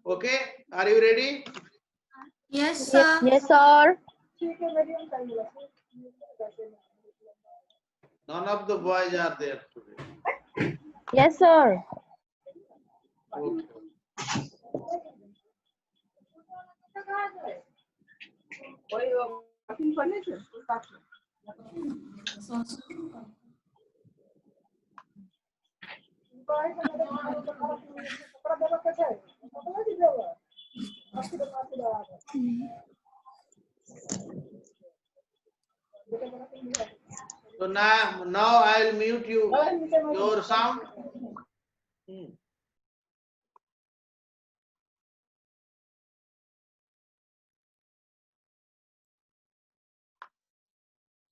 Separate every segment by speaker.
Speaker 1: Okay, are you ready?
Speaker 2: Yes, sir.
Speaker 3: Yes, sir.
Speaker 1: None of the boys are there today.
Speaker 3: Yes, sir.
Speaker 1: Okay. So now I'll mute you. Your sound.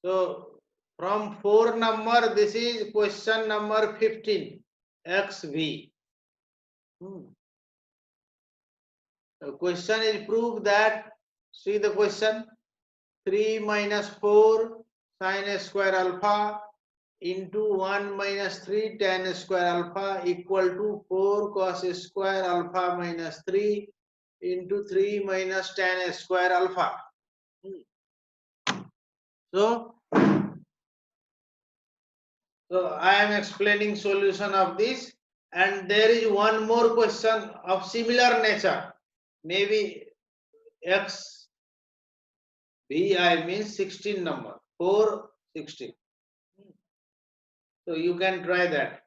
Speaker 1: So from 4 number, this is question number 15, XV. The question is prove that, see the question, 3 minus 4 sin square alpha into 1 minus 3 tan square alpha equal to 4 cos square alpha minus 3 into 3 minus tan square alpha. So I am explaining solution of this, and there is one more question of similar nature. Maybe X B I means 16 number 4 16. So you can try that.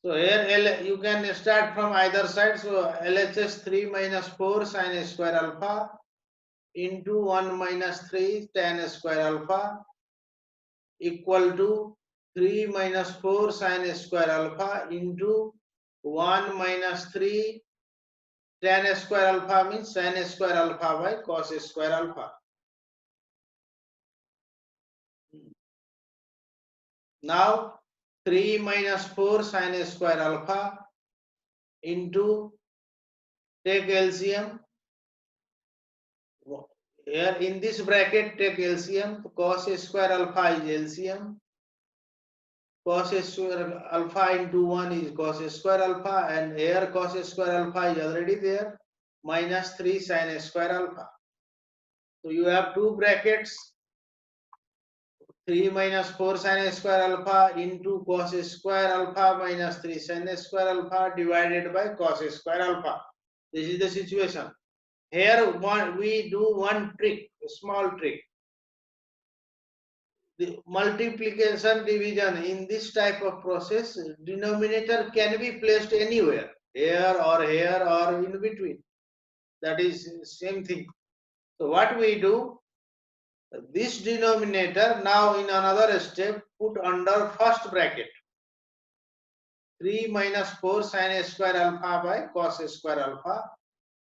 Speaker 1: So here L, you can start from either side. So LHS 3 minus 4 sin square alpha into 1 minus 3 tan square alpha equal to 3 minus 4 sin square alpha into 1 minus 3 tan square alpha means sin square alpha by cos square alpha. Now 3 minus 4 sin square alpha into, take LCM. Here in this bracket take LCM. Cos square alpha is LCM. Cos square alpha into 1 is cos square alpha, and here cos square alpha is already there, minus 3 sin square alpha. So you have two brackets, 3 minus 4 sin square alpha into cos square alpha minus 3 sin square alpha divided by cos square alpha. This is the situation. Here we do one trick, a small trick. The multiplication division in this type of process, denominator can be placed anywhere, here or in between. That is same thing. So what we do, this denominator now in another step put under first bracket, 3 minus 4 sin square alpha by cos square alpha,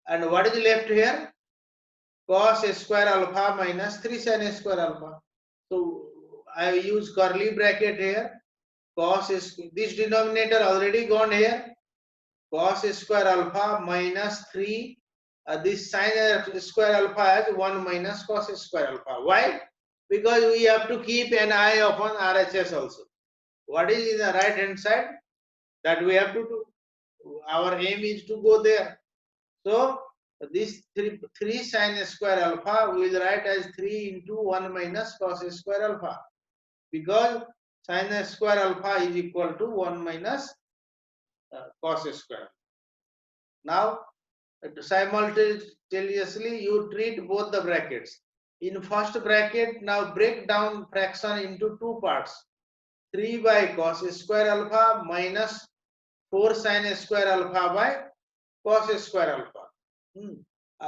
Speaker 1: and what is left here, cos square alpha minus 3 sin square alpha. So I use curly bracket here. Cos is this denominator already gone here. Cos square alpha minus 3. This sin square alpha has 1 minus cos square alpha. Why? Because we have to keep an eye upon RHS also. What is in the right hand side? That we have to do. Our aim is to go there. So this 3 sin square alpha we will write as 3 into 1 minus cos square alpha, because sin square alpha is equal to 1 minus cos square. Now simultaneously you treat both the brackets. In first bracket, now break down fraction into two parts, 3 by cos square alpha minus 4 sin square alpha by cos square alpha.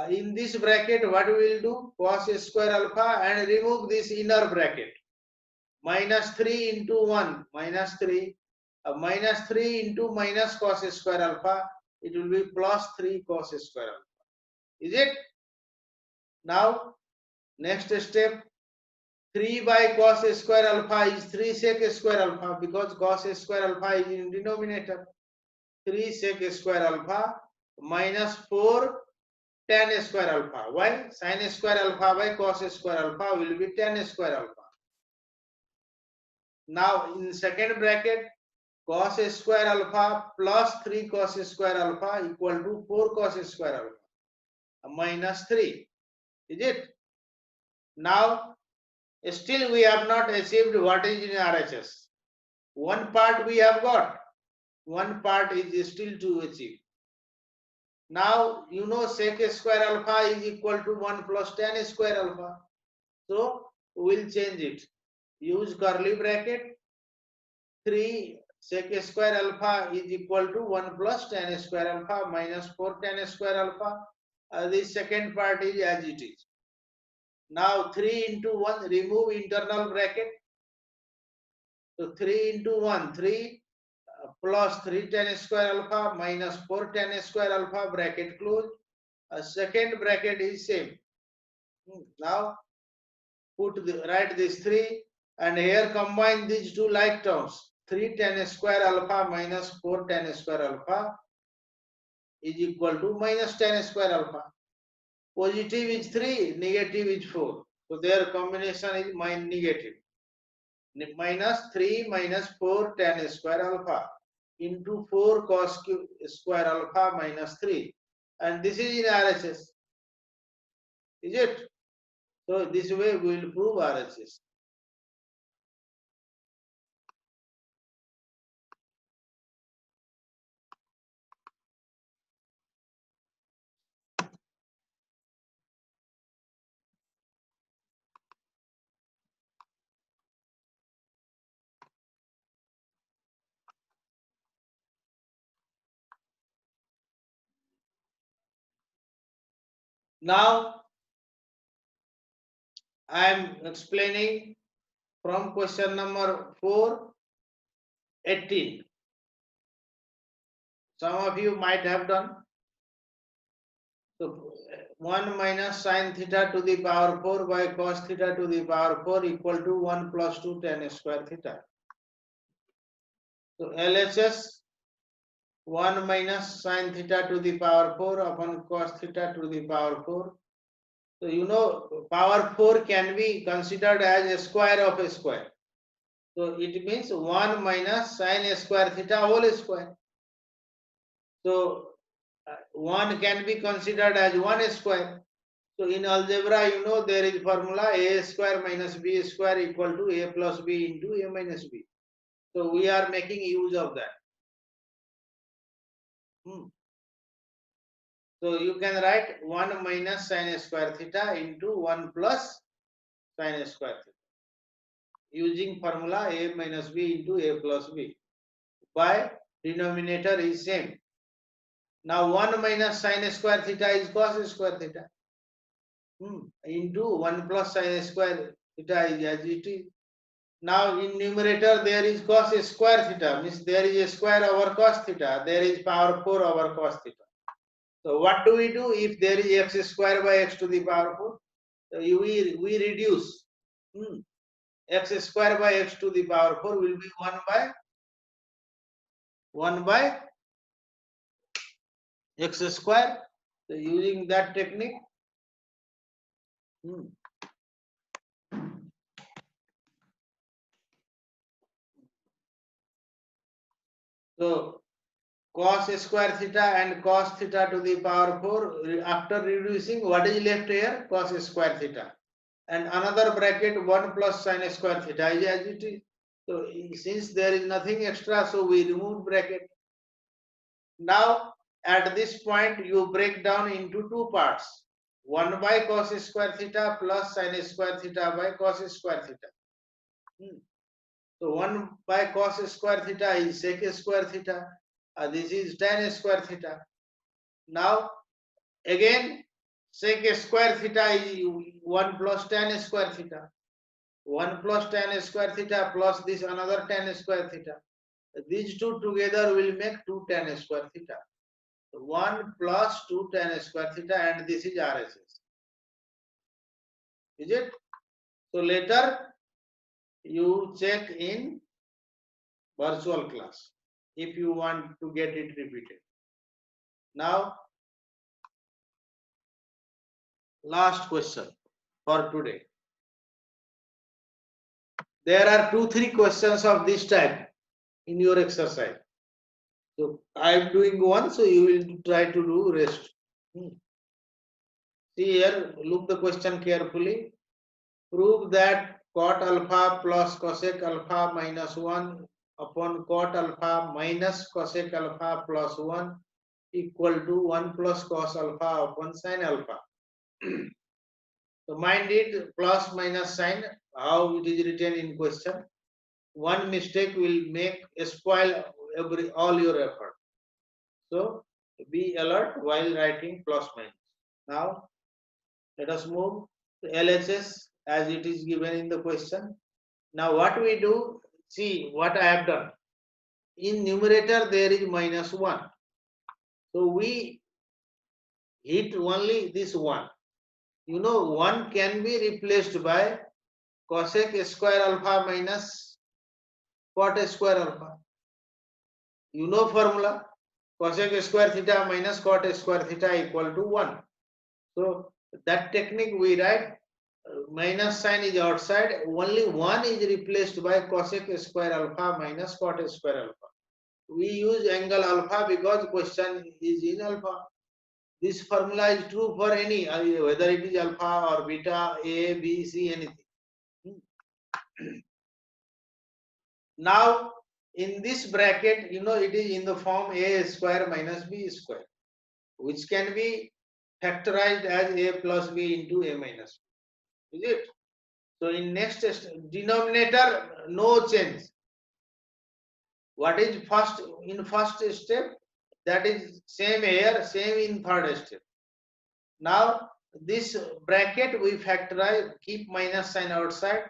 Speaker 1: In this bracket, what we will do, cos square alpha, and remove this inner bracket, minus 3 into 1 minus 3, minus 3 into minus cos square alpha, it will be plus 3 cos square alpha. Is it? Now next step, 3 by cos square alpha is 3 sec square alpha, because cos square alpha is in denominator. 3 sec square alpha minus 4 tan square alpha. Why? Sin square alpha by cos square alpha will be tan square alpha. Now in second bracket, cos square alpha plus 3 cos square alpha equal to 4 cos square alpha minus 3. Is it? Now, still we have not achieved what is in RHS. One part we have got. One part is still to achieve. Now, you know sec square alpha is equal to 1 plus tan square alpha. So, we will change it. Use curly bracket. 3 sec square alpha is equal to 1 plus tan square alpha minus 4 tan square alpha. The second part is as it is. Now 3 into 1, remove internal bracket. So 3 into 1, 3 plus 3 tan square alpha minus 4 tan square alpha, bracket close. Second bracket is same. Now write this 3 and here combine these two like terms. 3 tan square alpha minus 4 tan square alpha is equal to minus tan square alpha. Positive is 3, negative is 4. So their combination is negative. Minus 3 minus 4 tan square alpha into 4 cos square alpha minus 3. And this is in RHS. Is it? So this way we will prove RHS. Now I am explaining from question number 418. Some of you might have done. So 1 minus sin theta to the power 4 by cos theta to the power 4 equal to 1 plus 2 tan square theta. So LHS 1 minus sin theta to the power 4 upon cos theta to the power 4. So you know power 4 can be considered as a square of a square. So it means 1 minus sin square theta whole square. So 1 can be considered as 1 square. So in algebra, you know there is formula a square minus b square equal to a plus b into a minus b. So we are making use of that. So you can write 1 minus sin square theta into 1 plus sin square theta using formula a minus b into a plus b. By denominator is same. Now 1 minus sin square theta is cos square theta into 1 plus sin square theta is as it is. Now in numerator there is cos square theta, means there is a square over cos theta, there is power 4 over cos theta. So what do we do if there is x square by x to the power 4? So we reduce x square by x to the power 4 will be 1 by x square. So using that technique, so cos square theta and cos theta to the power 4, after reducing, what is left here? Cos square theta. And another bracket 1 plus sin square theta is as it is. So since there is nothing extra, so we remove bracket. Now at this point you break down into two parts. 1 by cos square theta plus sin square theta by cos square theta. So 1 by cos square theta is sec square theta. This is tan square theta. Now again sec square theta is 1 plus tan square theta. 1 plus tan square theta plus this another tan square theta. These two together will make 2 tan square theta. 1 plus 2 tan square theta, and this is RHS. Is it? So later you check in virtual class if you want to get it repeated. Now last question for today. There are 2-3 questions of this type. in your exercise. So I am doing one, so you will try to do rest. See here, look the question carefully. Prove that cot alpha plus cosec alpha minus 1 upon cot alpha minus cosec alpha plus 1 equal to 1 plus cos alpha upon sin alpha. So mind it, plus minus sign, how it is written in question. One mistake will make spoil all your effort. So be alert while writing plus minus. Now let us move to LHS as it is given in the question. Now what we do, see what I have done. In numerator there is minus 1. So we hit only this 1. You know 1 can be replaced by cosec square alpha minus cot square alpha. You know formula, cosec square theta minus cot square theta equal to 1. So that technique we write, minus sign is outside, only 1 is replaced by cosec square alpha minus cot square alpha. We use angle alpha because question is in alpha. This formula is true for any, whether it is alpha or beta, A, B, C, anything. Now in this bracket, you know, it is in the form a square minus b square, which can be factorized as a plus b into a minus b. Is it? So in next denominator, no change. What is first in first step? That is same here, same in third step. Now this bracket we factorize, keep minus sign outside.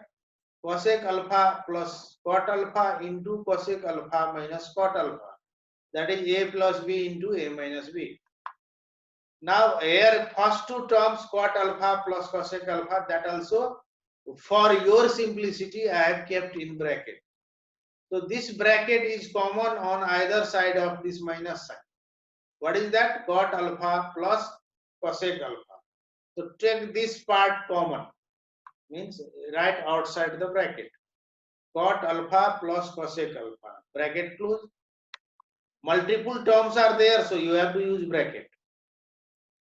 Speaker 1: Cosec alpha plus cot alpha into cosec alpha minus cot alpha. That is a plus b into a minus b. Now here first two terms cot alpha plus cosec alpha, that also for your simplicity I have kept in bracket. So this bracket is common on either side of this minus sign. What is that? Cot alpha plus cosec alpha. So take this part common, means right outside the bracket. Cot alpha plus cosec alpha, bracket close. Multiple terms are there, so you have to use bracket.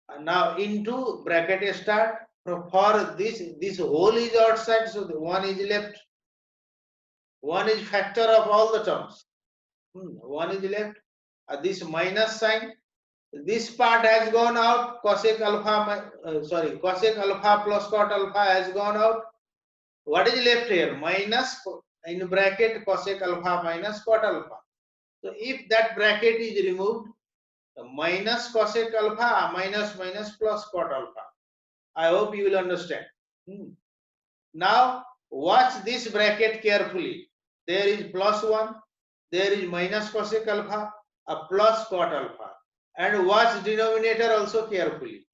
Speaker 1: And now into bracket start. For this whole is outside, so the one is left. One is factor of all the terms. One is left. This minus sign, this part has gone out. Cosec alpha, cosec alpha plus cot alpha has gone out. What is left here? Minus in bracket cosec alpha minus cot alpha. So if that bracket is removed, minus cosec alpha minus minus plus cot alpha. I hope you will understand. Now watch this bracket carefully. There is plus 1, there is minus cosec alpha, a plus cot alpha. And watch denominator also carefully.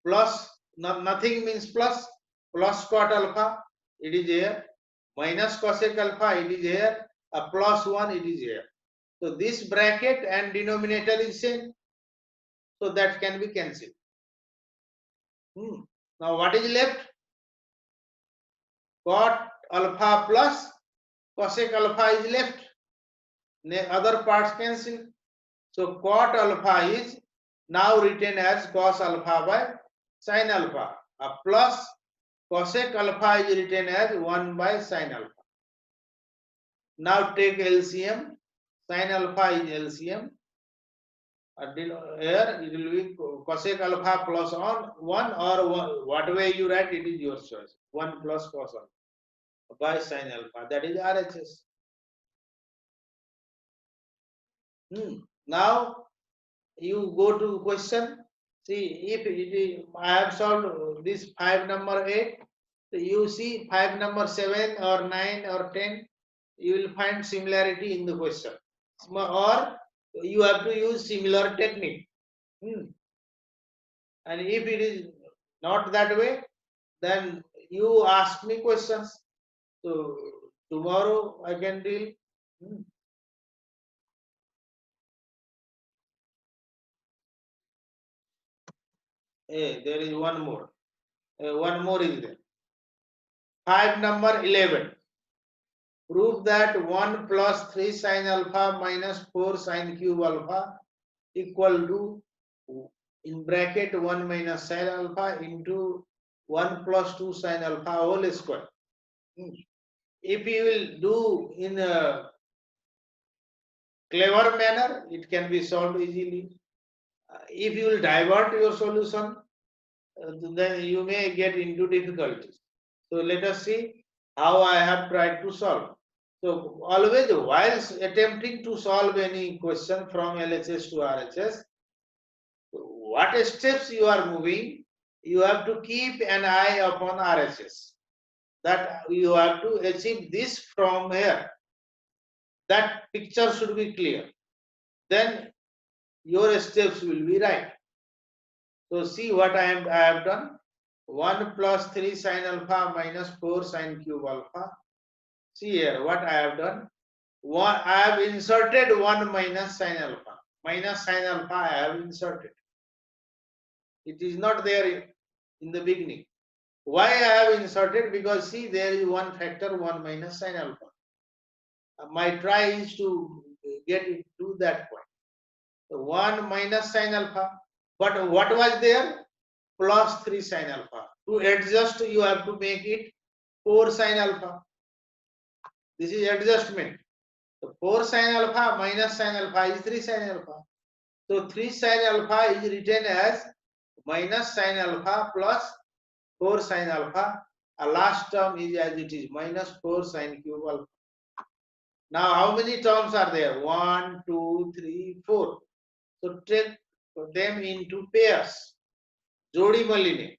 Speaker 1: Plus, nothing means plus cot alpha, it is here. Minus cosec alpha, it is here. A plus 1, it is here. So this bracket and denominator is same. So that can be cancelled. Now what is left? Cot alpha plus cosec alpha is left. Other parts cancel. So cot alpha is now written as cos alpha by sin alpha. A plus cosec alpha is written as 1 by sin alpha. Now take LCM. Sin alpha is LCM. Here it will be cosec alpha plus on 1 or 1, whatever you write, it is your choice. 1 plus cos alpha by sin alpha, that is RHS. Now you go to question. See, if it is, I have solved this 5 number 8, so you see 5 number 7 or 9 or 10, you will find similarity in the question, or you have to use similar technique. And if it is not that way, then you ask me questions. So tomorrow I can deal. Hey, there is one more. One more is there. 5 number 11. Prove that 1 plus 3 sin alpha minus 4 sin cube alpha equal to, in bracket, 1 minus sin alpha into 1 plus 2 sin alpha whole square. If you will do in a clever manner, it can be solved easily. If you will divert your solution, then you may get into difficulties. So let us see how I have tried to solve. So always, while attempting to solve any question from LHS to RHS, what steps you are moving, you have to keep an eye upon RHS. That you have to achieve this from here. That picture should be clear. Then your steps will be right. So see what I have done. 1 plus 3 sin alpha minus 4 sin cube alpha. See here what I have done. I have inserted 1 minus sin alpha. Minus sin alpha I have inserted. It is not there in the beginning. Why I have inserted? Because see, there is one factor 1 minus sin alpha. My try is to get to that point. 1 minus sin alpha. But what was there? Plus 3 sin alpha. To adjust, you have to make it 4 sin alpha. This is adjustment. So 4 sin alpha minus sin alpha is 3 sin alpha. So 3 sin alpha is written as minus sin alpha plus 4 sin alpha. A last term is as it is, minus 4 sin cube alpha. Now how many terms are there? 1, 2, 3, 4. So take them into pairs. Jodi maline.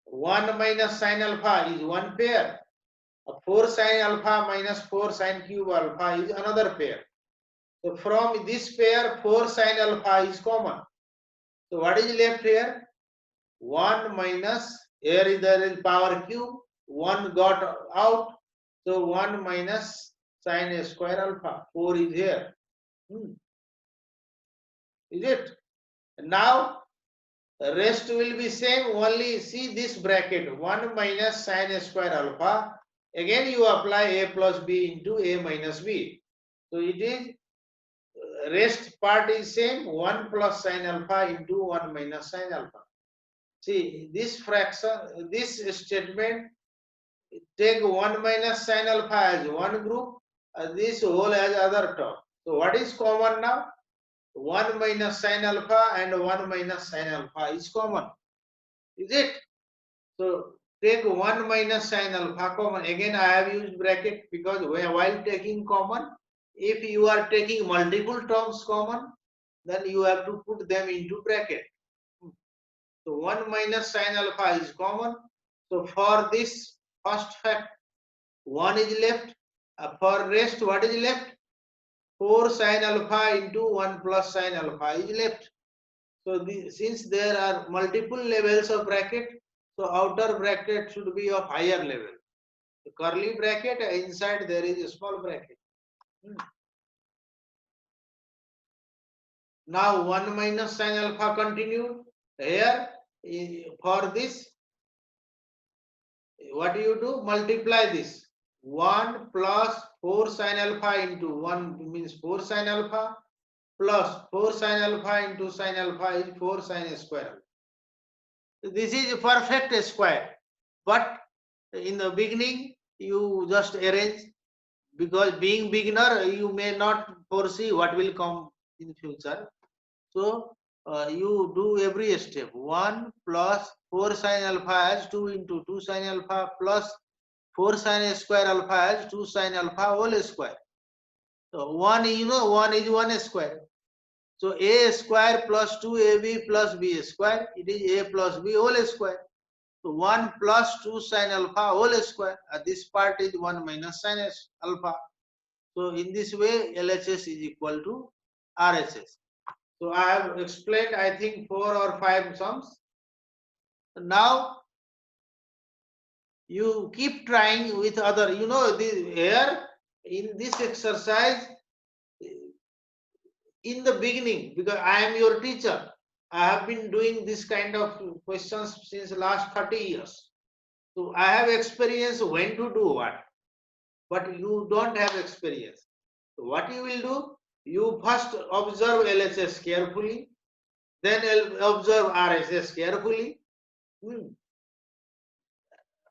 Speaker 1: 1 minus sin alpha is one pair. 4 sin alpha minus 4 sin cube alpha is another pair. So from this pair, 4 sin alpha is common. So what is left here? 1 minus, here there is power cube, 1 got out. So 1 minus sin square alpha, 4 is here. Is it? Now rest will be same, only see this bracket, 1 minus sin square alpha. Again you apply a plus b into a minus b. So it is, rest part is same, 1 plus sin alpha into 1 minus sin alpha. See this fraction, this statement, take 1 minus sin alpha as one group, this whole as other term. So what is common now? 1 minus sin alpha and 1 minus sin alpha is common. Is it? So take 1 minus sin alpha common. Again I have used bracket because while taking common, if you are taking multiple terms common, then you have to put them into bracket. So 1 minus sin alpha is common. So for this first fact, 1 is left. For rest, what is left? 4 sin alpha into 1 plus sin alpha is left. So since there are multiple levels of bracket, so outer bracket should be of higher level. The curly bracket, inside there is a small bracket. Now 1 minus sin alpha continued. Here for this, what do you do? Multiply this. 1 plus 4 sin alpha into 1 means 4 sin alpha plus 4 sin alpha into sin alpha is 4 sin square. This is a perfect square, but in the beginning you just arrange, because being beginner you may not foresee what will come in future. So you do every step. 1 plus 4 sin alpha as 2 into 2 sin alpha plus 4 sin square alpha as 2 sin alpha whole square. So 1, you know, 1 is 1 square. So a square plus 2ab plus b square, it is a plus b whole square. So 1 plus 2 sin alpha whole square. This part is 1 minus sin alpha. So in this way, LHS is equal to RHS. So I have explained, I think, 4 or 5 sums. Now you keep trying with other, you know, here in this exercise, in the beginning, because I am your teacher, I have been doing this kind of questions since last 30 years. So I have experience when to do what. but you don't have experience. So what you will do? You first observe LHS carefully, then observe RHS carefully,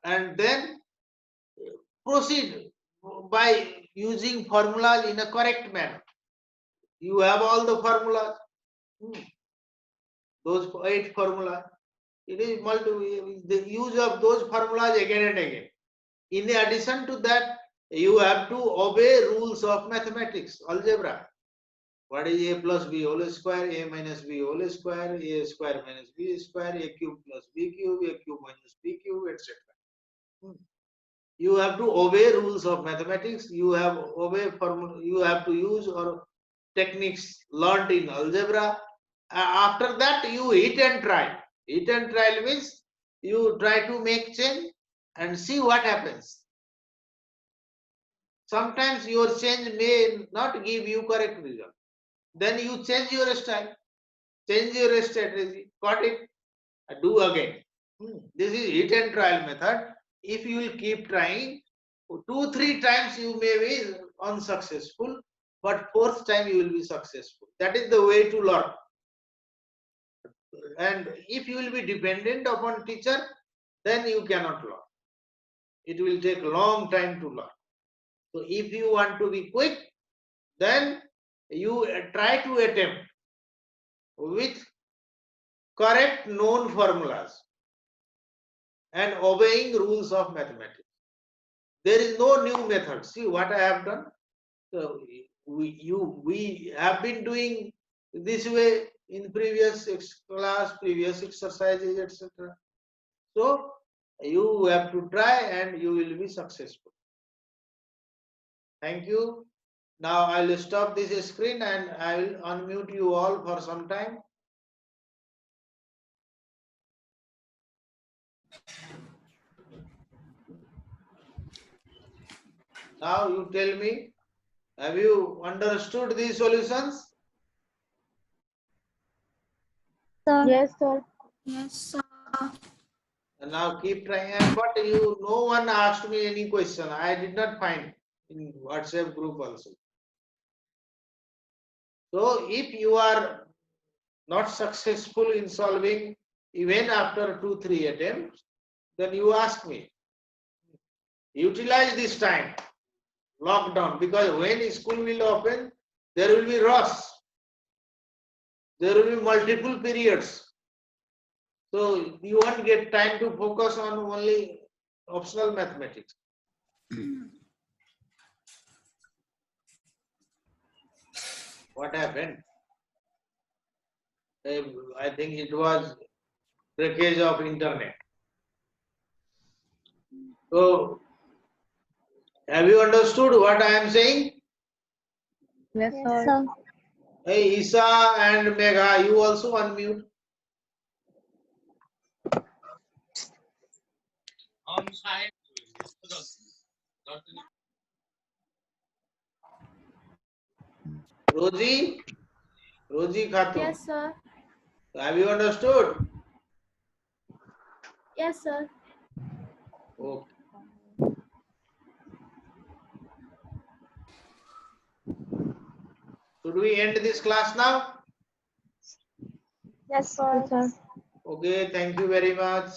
Speaker 1: and then proceed by using formulas in a correct manner. You have all the formulas, those 8 formulas. It is the use of those formulas again and again. In addition to that, you have to obey rules of mathematics, algebra. What is a plus b whole square, a minus b whole square, a square minus b square, a cube plus b cube, a cube minus b cube, etc. You have to obey rules of mathematics. You have You have to use or techniques learned in algebra. After that, you hit and try. Hit and trial means you try to make change and see what happens. Sometimes your change may not give you correct result. Then you change your style, change your strategy. Got it? Do again. This is hit and trial method. If you will keep trying, 2-3 times you may be unsuccessful, but 4th time you will be successful. That is the way to learn. And if you will be dependent upon teacher, then you cannot learn. It will take a long time to learn. So if you want to be quick, then you try to attempt with correct known formulas and obeying rules of mathematics. There is no new method. See what I have done. So we have been doing this way in previous class, previous exercises, etc. So you have to try and you will be successful. Thank you. Now I will stop this screen and I will unmute you all for some time. Now you tell me, have you understood these solutions?
Speaker 2: Sir.
Speaker 3: Yes, sir.
Speaker 2: Yes, sir.
Speaker 1: And now keep trying. But no one asked me any question. I did not find in WhatsApp group also. So if you are not successful in solving even after 2-3 attempts, then you ask me. Utilize this time, lockdown, because when school will open, there will be rush. There will be multiple periods. So you won't get time to focus on only optional mathematics. What happened? I think it was breakage of internet. So have you understood what I am saying?
Speaker 3: Yes,
Speaker 2: Yes,
Speaker 3: sir.
Speaker 2: sir.
Speaker 1: Hey, Isa and Megha, you also unmute. Rosie Khatun.
Speaker 2: Yes, sir.
Speaker 1: Have you understood?
Speaker 2: Yes, sir.
Speaker 1: Okay. Should we end this class now?
Speaker 2: Yes, sir.
Speaker 3: Yes, sir.
Speaker 1: Okay, thank you very much.